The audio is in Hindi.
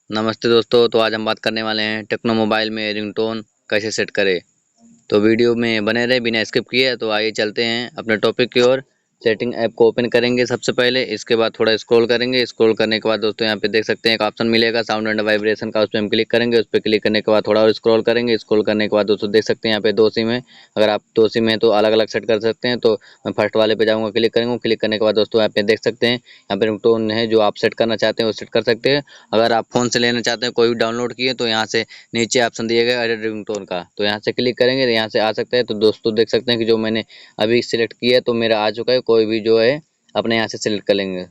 नमस्ते दोस्तों। तो आज हम बात करने वाले हैं टेक्नो मोबाइल में रिंगटोन कैसे सेट करें। तो वीडियो में बने रहे बिना स्किप किए। तो आइए चलते हैं अपने टॉपिक की ओर। सेटिंग ऐप को ओपन करेंगे सबसे पहले, इसके बाद थोड़ा स्क्रॉल करेंगे। स्क्रॉल करने के बाद दोस्तों यहाँ पे देख सकते हैं एक ऑप्शन मिलेगा साउंड एंड वाइब्रेशन का, उस पर हम क्लिक करेंगे। उस पर क्लिक करने के बाद थोड़ा और स्क्रॉल करेंगे। स्क्रॉल करने के बाद दोस्तों देख सकते हैं यहाँ पे दो सिम है। अगर आप दो सिम है तो अलग अलग सेट कर सकते हैं। तो मैं फर्स्ट वाले पे जाऊँगा, क्लिक करेंगे। क्लिक करने के बाद दोस्तों यहाँ पे देख सकते हैं यहाँ पे रिंगटोन है जो आप सेट करना चाहते हैं वो सेट कर सकते हैं। अगर आप फ़ोन से लेना चाहते हैं कोई भी डाउनलोड किए तो यहाँ से नीचे ऑप्शन दिया गया एडिट रिंगटोन का, तो यहाँ से क्लिक करेंगे तो यहाँ से आ सकता है। तो दोस्तों देख सकते हैं कि जो मैंने अभी सिलेक्ट किया है तो मेरा आ चुका है। कोई भी जो है अपने यहाँ से सिलेक्ट कर लेंगे।